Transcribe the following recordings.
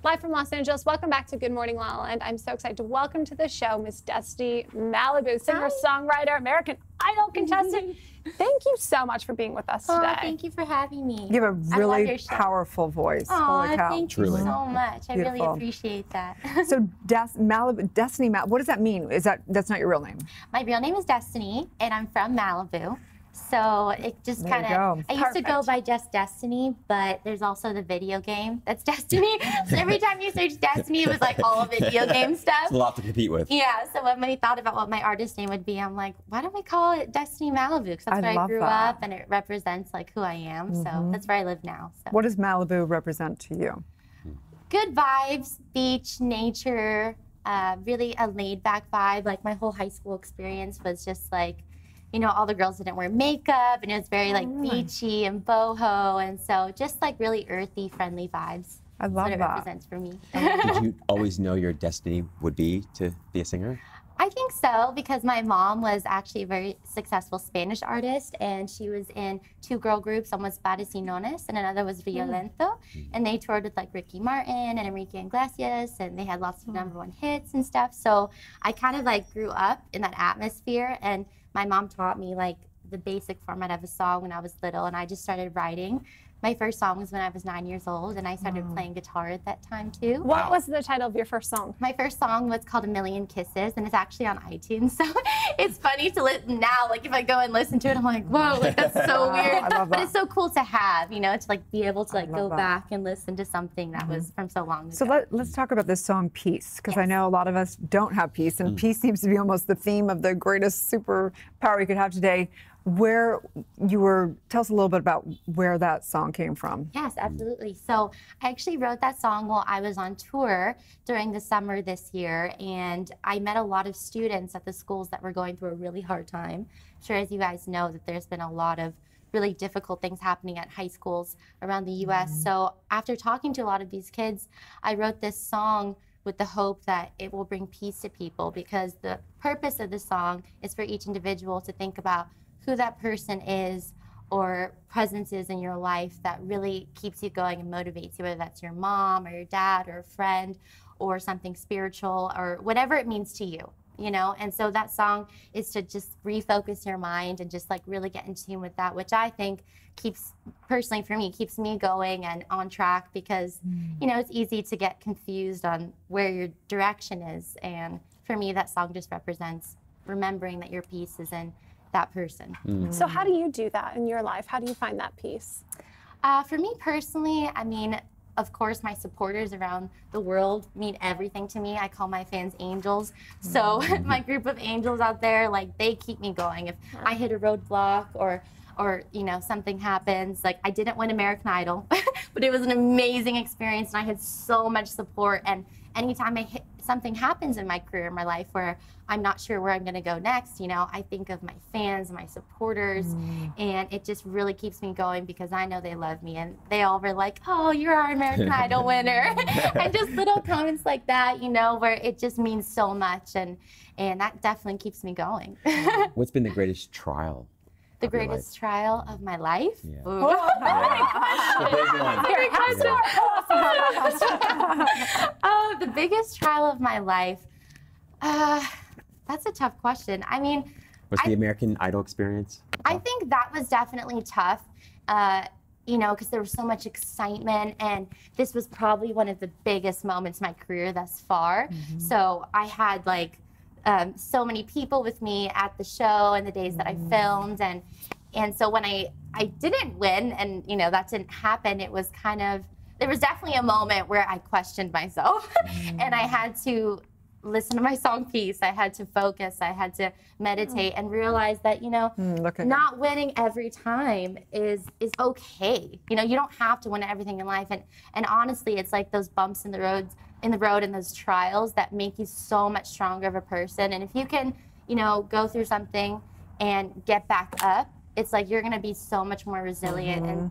Live from Los Angeles, welcome back to Good Morning La La Land. I'm so excited to welcome to the show Miss Destiny Malibu, singer-songwriter, American Idol contestant. Thank you so much for being with us today. Thank you for having me. You have a really powerful voice. Holy cow. Thank you so much. I really appreciate that. So Destiny Malibu, what does that mean? That's not your real name? My real name is Destiny, and I'm from Malibu. So it just kind of, I used to go by just Destiny, but there's also the video game that's Destiny. So every time you search Destiny, it was like all video game stuff. It's a lot to compete with. Yeah, so when we thought about what my artist name would be, I'm like, why don't we call it Destiny Malibu? Because that's where I grew up, and it represents like who I am. So that's where I live now. So. What does Malibu represent to you? Good vibes, beach, nature, really a laid-back vibe. Like my whole high school experience was just like, you know, all the girls didn't wear makeup, and it was very like beachy and boho, and so just like really earthy, friendly vibes. I love that. That's what it represents for me. Did you always know your destiny would be to be a singer? I think so, because my mom was actually a very successful Spanish artist, and she was in two girl groups. One was Parecinones, and another was Violento, and they toured with like Ricky Martin and Enrique Iglesias, and they had lots of #1 hits and stuff. So I kind of like grew up in that atmosphere, and my mom taught me like the basic format of a song when I was little, and I just started writing. My first song was when I was 9 years old, and I started playing guitar at that time too. What was the title of your first song? My first song was called A Million Kisses, and it's actually on iTunes. So it's funny to listen now. Like if I go and listen to it, I'm like, whoa, like that's so weird. But it's so cool to have, you know, to like be able to like go back and listen to something that was from so long ago. So let's talk about this song Peace, because I know a lot of us don't have peace, and peace seems to be almost the theme of the greatest superpower you could have today. Tell us a little bit about where that song came from. Yes, absolutely. So I actually wrote that song while I was on tour during the summer this year, and I met a lot of students at the schools that were going through a really hard time. I'm sure as you guys know that there's been a lot of really difficult things happening at high schools around the U.S. So after talking to a lot of these kids, I wrote this song with the hope that it will bring peace to people, because the purpose of the song is for each individual to think about who that person is or presence is in your life that really keeps you going and motivates you, whether that's your mom or your dad or a friend or something spiritual or whatever it means to you, you know? And so that song is to just refocus your mind and just like really get in tune with that, which I think personally for me, keeps me going and on track, because, you know, it's easy to get confused on where your direction is. And for me, that song just represents remembering that your peace is in that person. So how do you do that in your life? How do you find that peace? For me personally, I mean, of course, my supporters around the world mean everything to me. I call my fans angels. So my group of angels out there, like they keep me going. If I hit a roadblock or you know, something happens, like I didn't win American Idol, but it was an amazing experience, and I had so much support. And anytime something happens in my career, in my life, where I'm not sure where I'm gonna go next, you know, I think of my fans, my supporters, and it just really keeps me going, because I know they love me, and they all were like, oh, you're our American Idol winner. And just little comments like that, you know, where it just means so much, and that definitely keeps me going. What's been the greatest trial? The greatest trial of my life? Yeah. The biggest trial of my life? That's a tough question. I mean, was the American Idol experience? I think that was definitely tough, you know, because there was so much excitement, and this was probably one of the biggest moments in my career thus far. So I had like so many people with me at the show and the days that I filmed, and so when I didn't win, and you know that didn't happen, it was kind of, there was definitely a moment where I questioned myself, and I had to listen to my song Peace. I had to focus, I had to meditate and realize that, you know, not winning every time is okay. You know, you don't have to win everything in life, and honestly, it's like those bumps in the road and those trials that make you so much stronger of a person. And if you can, you know, go through something and get back up, it's like you're gonna be so much more resilient and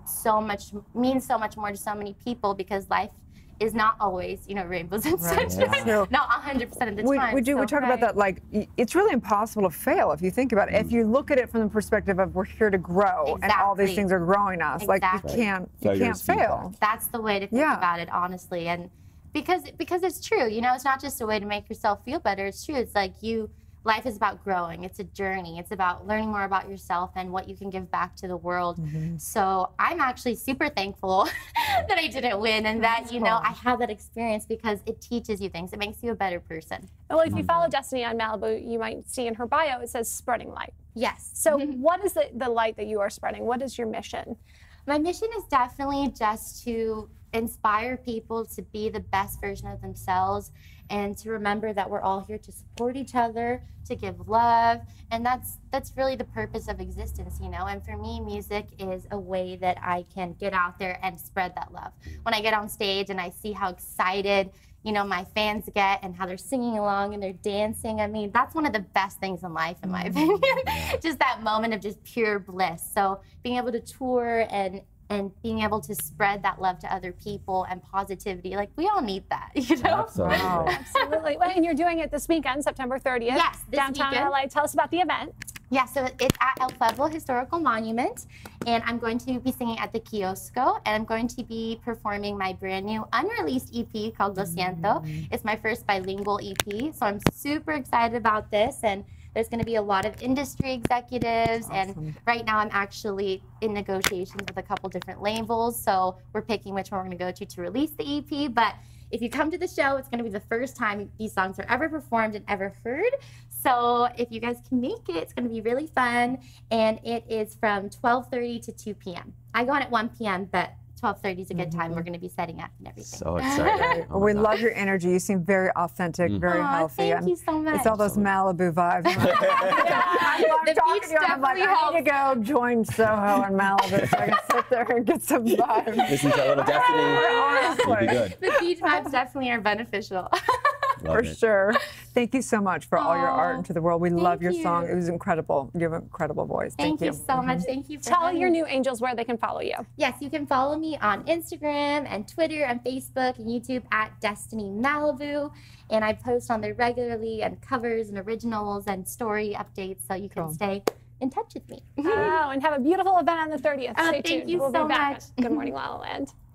means so much more to so many people, because life is not always, you know, rainbows and sunshine. Not 100% of the time. We talk about that, like, it's really impossible to fail if you think about it. If you look at it from the perspective of we're here to grow, and all these things are growing us, like you can't fail. That's the way to think about it, honestly. And because it's true. You know, it's not just a way to make yourself feel better. It's true. It's like life is about growing. It's a journey. It's about learning more about yourself and what you can give back to the world. So I'm actually super thankful that I didn't win and that, you know, I had that experience because it teaches you things. It makes you a better person. Well, if you follow Destiny on Malibu, you might see in her bio, it says spreading light. Yes. So what is the light that you are spreading? What is your mission? My mission is definitely just to inspire people to be the best version of themselves and to remember that we're all here to support each other, to give love, and that's really the purpose of existence, you know. And for me, music is a way that I can get out there and spread that love. When I get on stage and I see how excited, you know, my fans get and how they're singing along and they're dancing, I mean, that's one of the best things in life, in my opinion. Just that moment of just pure bliss. So being able to tour and being able to spread that love to other people and positivity, like we all need that, you know? Absolutely. Wow. Absolutely. Well, and you're doing it this weekend, September 30th. Yes, this downtown weekend. LA. Tell us about the event. Yeah, so it's at El Pueblo Historical Monument, and I'm going to be singing at the Kiosco, and I'm going to be performing my brand new unreleased EP called Lo Siento. It's my first bilingual EP, so I'm super excited about this, and there's going to be a lot of industry executives, and right now I'm actually in negotiations with a couple different labels, so we're picking which one we're going to go to release the EP, but if you come to the show, it's going to be the first time these songs are ever performed and ever heard. So if you guys can make it, it's going to be really fun. And it is from 12:30 to 2 p.m. I go on at 1 p.m., but 12:30 is a good time. We're going to be setting up and everything. So excited. Oh my We God. love your energy. You seem very authentic, very Aw, healthy. thank you so much. It's all those Malibu vibes. I'm The talking beach to you, I'm like, definitely I need to go join Soho in Malibu so I can sit there and get some vibes. Listen to a little Destiny. You'll be good. The beach vibes definitely are beneficial. Love For it. sure. Thank you so much for all your art Aw, into the world. We love your thank song. you. It was incredible. You have an incredible voice. Thank you so much. Thank you for Tell having your me. new angels where they can follow you. Yes, you can follow me on Instagram and Twitter and Facebook and YouTube at Destiny Malibu. And I post on there regularly and covers and originals and story updates so you can Cool. stay in touch with me. Oh, and have a beautiful event on the 30th. Oh, Stay thank tuned. you We'll so be back much. on Good Morning La La Land.